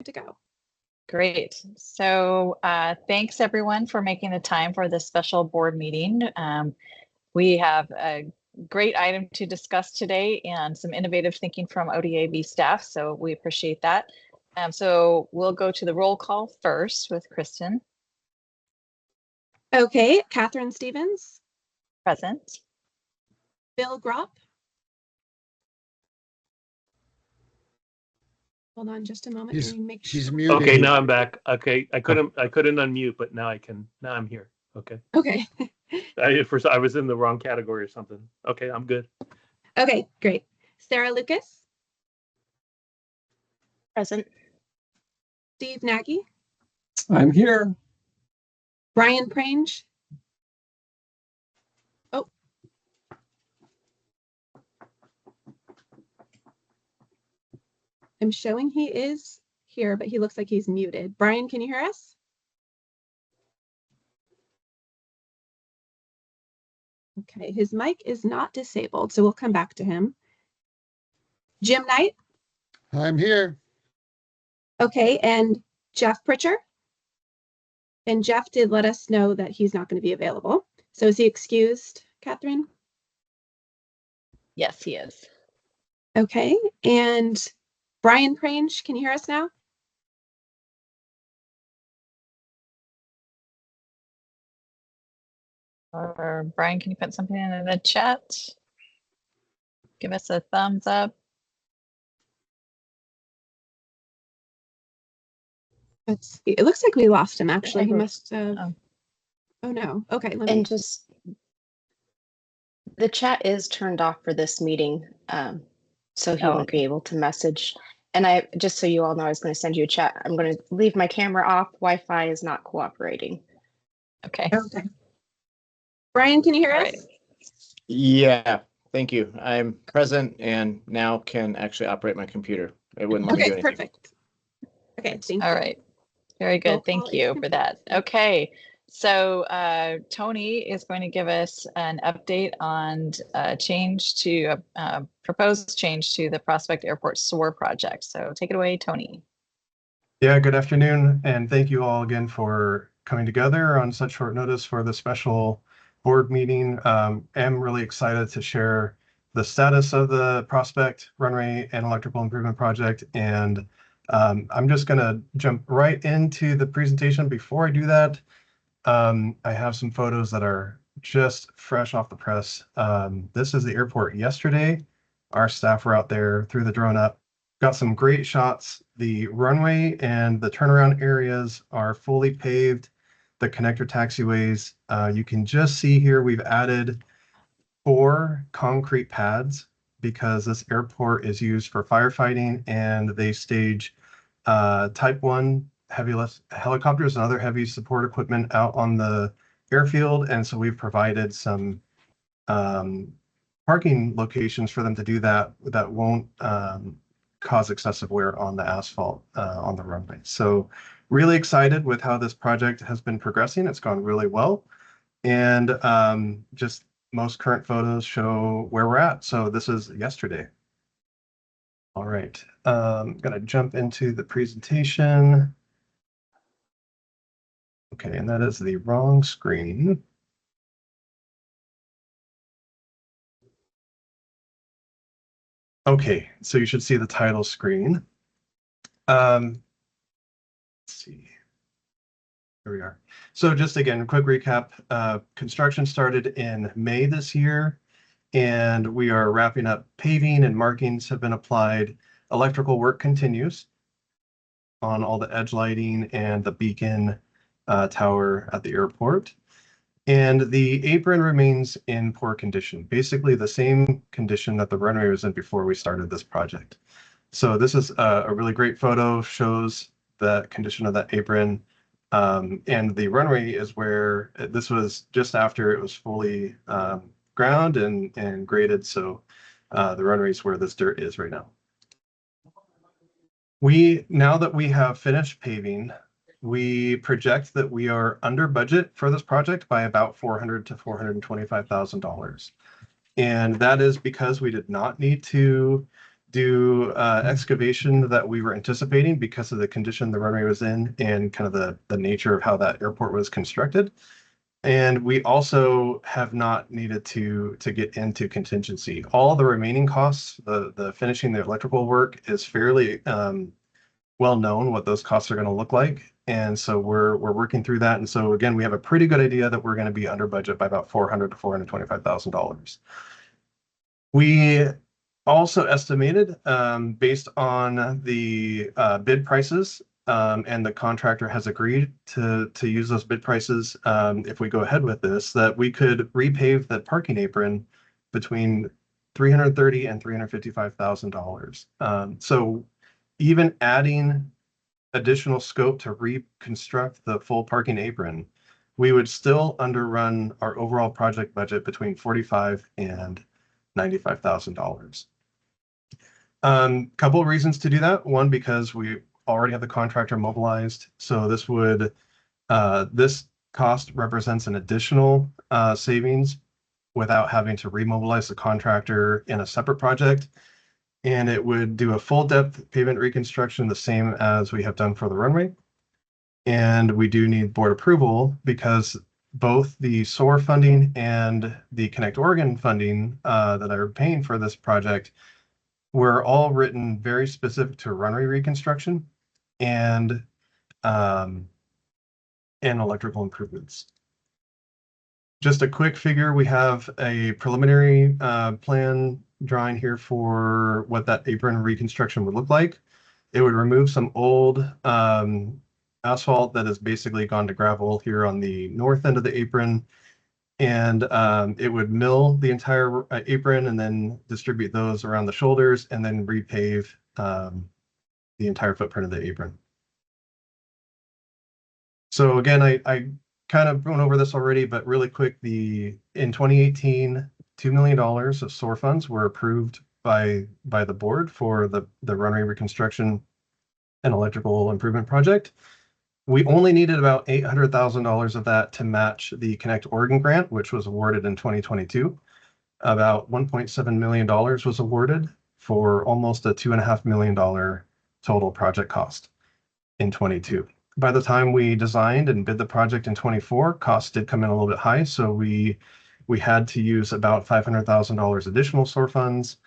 good to go. Great. So thanks everyone for making the time for this special board meeting. We have a great item to discuss today and some innovative thinking from ODAV staff, so we appreciate that. So we'll go to the roll call first with Kristen. Okay, Catherine Stevens. Present. Bill Gropp. Hold on just a moment. She's muted. Okay, now I'm back. Okay, I couldn't unmute, but now I can. Now I'm here. Okay. Okay. First, I was in the wrong category or something. Okay, I'm good. Okay, great. Sarah Lucas. Present. Steve Nagy. I'm here. Brian Prange. Oh. I'm showing he is here, but he looks like he's muted. Brian, can you hear us? Okay, his mic is not disabled, so we'll come back to him. Jim Knight. I'm here. Okay, and Jeff Pritchard. And Jeff did let us know that he's not going to be available. So is he excused, Catherine? Yes, he is. Okay, and Brian Prange, can you hear us now? Or Brian, can you put something in the chat? Give us a thumbs up. Let's see. It looks like we lost him, actually. He must have. Oh no. Okay, let me. And just the chat is turned off for this meeting, so he won't be able to message. And I just so you all know, I was going to send you a chat. I'm going to leave my camera off. Wi-Fi is not cooperating. Okay. Okay. Brian, can you hear us? Yeah, thank you. I'm present and now can actually operate my computer. It wouldn't let me do anything. Perfect. Okay, thank you. All right. Very good. Thank you for that. Okay. So Tony is going to give us an update on proposed change to the Prospect Airport SOAR project. So take it away, Tony. Yeah, good afternoon. And thank you all again for coming together on such short notice for the special board meeting. I'm really excited to share the status of the Prospect Runway and Electrical Improvement Project. And I'm just going to jump right into the presentation. Before I do that, I have some photos that are just fresh off the press. This is the airport yesterday. Our staff were out there, threw the drone up, got some great shots. The runway and the turnaround areas are fully paved. The connector taxiways, you can just see here, we've added 4 concrete pads because this airport is used for firefighting and they stage Type 1 heavy lift helicopters and other heavy support equipment out on the airfield. And so we've provided some parking locations for them to do that won't cause excessive wear on the asphalt on the runway. So really excited with how this project has been progressing. It's gone really well. And just most current photos show where we're at. So this is yesterday. All right, I'm gonna jump into the presentation. Okay, and that is the wrong screen. Okay, so you should see the title screen. Let's see. Here we are. So just again, a quick recap. Construction started in May this year, and we are wrapping up paving and markings have been applied. Electrical work continues on all the edge lighting and the beacon tower at the airport. And the apron remains in poor condition, basically the same condition that the runway was in before we started this project. So this is a really great photo, shows the condition of that apron. And the runway is where this was just after it was fully ground and graded. So the runway is where this dirt is right now. Now that we have finished paving, we project that we are under budget for this project by about $400,000 to $425,000. And that is because we did not need to do excavation that we were anticipating because of the condition the runway was in and kind of the nature of how that airport was constructed. And we also have not needed to get into contingency. All the remaining costs, the finishing the electrical work is fairly well known what those costs are going to look like. And so we're working through that. And so again, we have a pretty good idea that we're going to be under budget by about $400,000 to $425,000. We also estimated, based on the bid prices, and the contractor has agreed to use those bid prices, if we go ahead with this, that we could repave the parking apron between $330,000 and $355,000. So even adding additional scope to reconstruct the full parking apron, we would still underrun our overall project budget between $45,000 and $95,000. Couple of reasons to do that. One, because we already have the contractor mobilized. So this would, this cost represents an additional savings without having to remobilize the contractor in a separate project. And it would do a full depth pavement reconstruction, the same as we have done for the runway. And we do need board approval because both the SOAR funding and the Connect Oregon funding that are paying for this project were all written very specific to runway reconstruction and electrical improvements. Just a quick figure, we have a preliminary plan drawing here for what that apron reconstruction would look like. It would remove some old asphalt that has basically gone to gravel here on the north end of the apron. And it would mill the entire apron and then distribute those around the shoulders and then repave the entire footprint of the apron. So again, I kind of went over this already, but really quick, in 2018, $2 million of SOAR funds were approved by the board for the runway reconstruction and electrical improvement project. We only needed about $800,000 of that to match the Connect Oregon grant, which was awarded in 2022. About $1.7 million was awarded for almost a $2.5 million total project cost in 22. By the time we designed and bid the project in 24, costs did come in a little bit high, so we had to use about $500,000 additional SOAR funds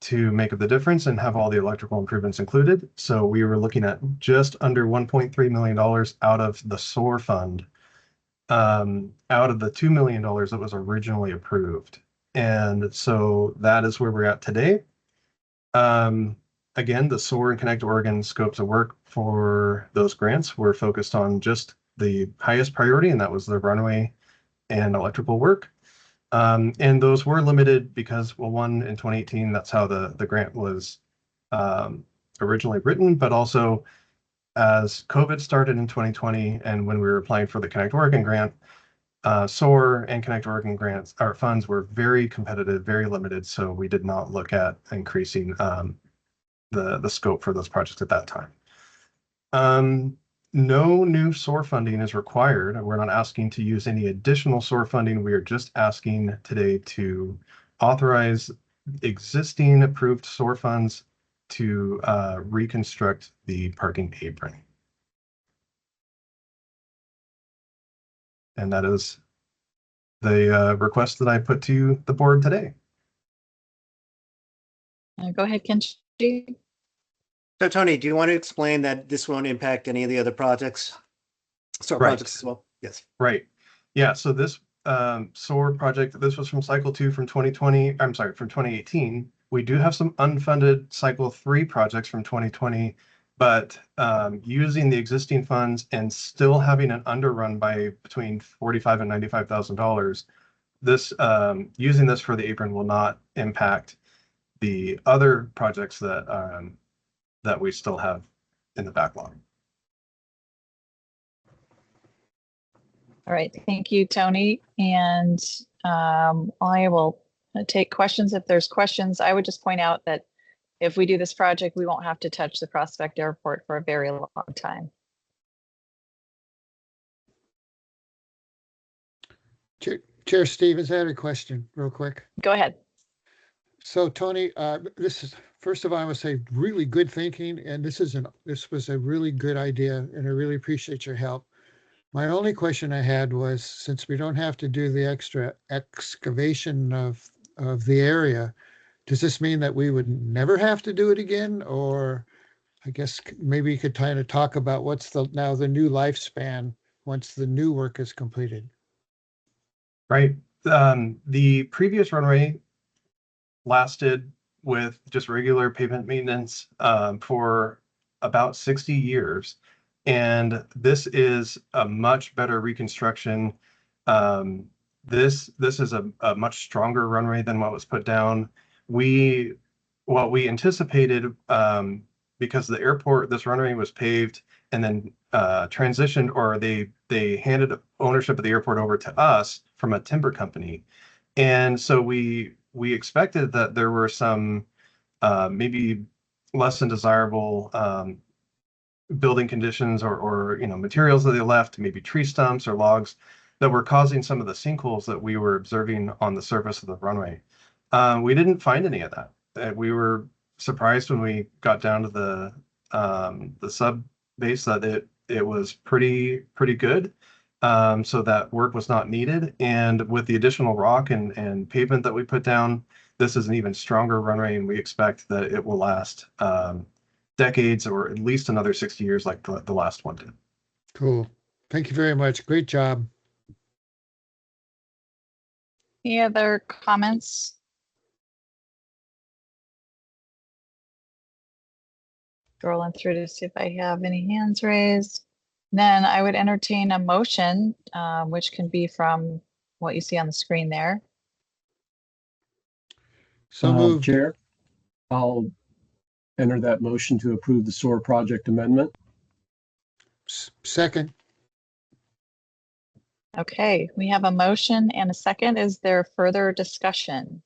to make up the difference and have all the electrical improvements included. So we were looking at just under $1.3 million out of the SOAR fund, out of the $2 million that was originally approved. And so that is where we're at today. Again, the SOAR and Connect Oregon scopes of work for those grants were focused on just the highest priority, and that was the runway and electrical work. And those were limited because, well, one, in 2018, that's how the grant was originally written, but also as COVID started in 2020 and when we were applying for the Connect Oregon grant, SOAR and Connect Oregon grants, our funds were very competitive, very limited, so we did not look at increasing the scope for those projects at that time. No new SOAR funding is required. We're not asking to use any additional SOAR funding. We are just asking today to authorize existing approved SOAR funds to reconstruct the parking apron. And that is the request that I put to the board today. Go ahead, Kenji. So Tony, do you want to explain that this won't impact any of the other projects? SOAR Right. projects as well? Yes. Right. Yeah. So this SOAR project, this was from cycle 2 from 2020. I'm sorry, from 2018. We do have some unfunded cycle 3 projects from 2020, but using the existing funds and still having an underrun by between $45,000 and $95,000, this using this for the apron will not impact the other projects that that we still have in the backlog. All right, thank you, Tony. And I will take questions if there's questions. I would just point out that if we do this project, we won't have to touch the Prospect Airport for a very long time. Chair Stevens, I had a question real quick. Go ahead. So Tony, this is, first of all, I would say really good thinking, and this was a really good idea, and I really appreciate your help. My only question I had was, since we don't have to do the extra excavation of the area, does this mean that we would never have to do it again? Or I guess maybe you could kind of talk about what's now the new lifespan once the new work is completed. Right. The previous runway lasted with just regular pavement maintenance for about 60 years. And this is a much better reconstruction. This is a much stronger runway than what was put down. What we anticipated, because the airport, this runway was paved and then transitioned, or they handed ownership of the airport over to us from a timber company. And so we expected that there were some maybe less than desirable building conditions or materials that they left, maybe tree stumps or logs that were causing some of the sinkholes that we were observing on the surface of the runway. We didn't find any of that. We were surprised when we got down to the sub base that it was pretty good. So that work was not needed. And with the additional rock and pavement that we put down, this is an even stronger runway, and we expect that it will last decades or at least another 60 years like the last one did. Cool. Thank you very much. Great job. Any other comments? Scrolling through to see if I have any hands raised. Then I would entertain a motion, which can be from what you see on the screen there. So moved. Chair, I'll enter that motion to approve the SOAR project amendment. Second. Okay, we have a motion and a second. Is there further discussion?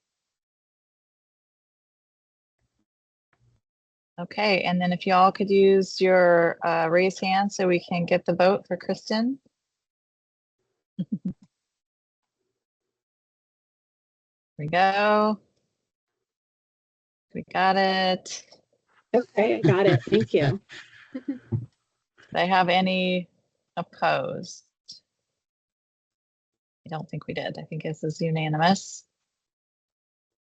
Okay, and then if y'all could use your raise hand so we can get the vote for Kristen. Here we go. We got it. Okay, I got it. Thank you. Do I have any opposed? I don't think we did. I think this is unanimous.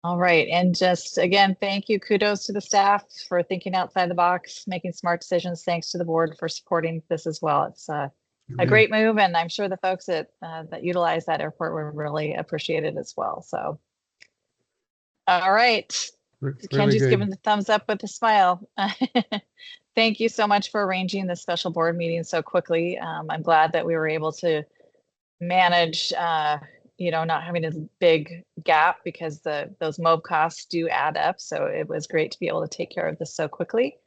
All right, and just again, thank you. Kudos to the staff for thinking outside the box, making smart decisions. Thanks to the board for supporting this as well. It's a great move, and I'm sure the folks that utilize that airport will really appreciate it as well. So, all right, Kenji's giving the thumbs up with a smile. Thank you so much for arranging this special board meeting so quickly. I'm glad that we were able to manage not having a big gap, because those MOB costs do add up. So it was great to be able to take care of this so quickly.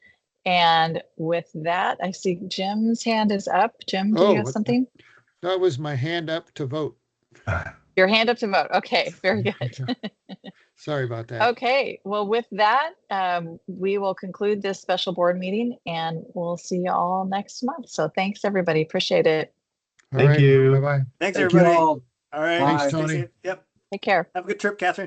And with that, I see Jim's hand is up. Jim, do you have something? That was my hand up to vote. Your hand up to vote. Okay, very good. Sorry about that. Okay, well, with that, we will conclude this special board meeting, and we'll see you all next month. So thanks, everybody. Appreciate it. Thank you. Bye-bye. Thanks, Thank everybody. you all. All right. Thanks, Stay Tony. safe. Yep. Take care. Have a good trip, Catherine.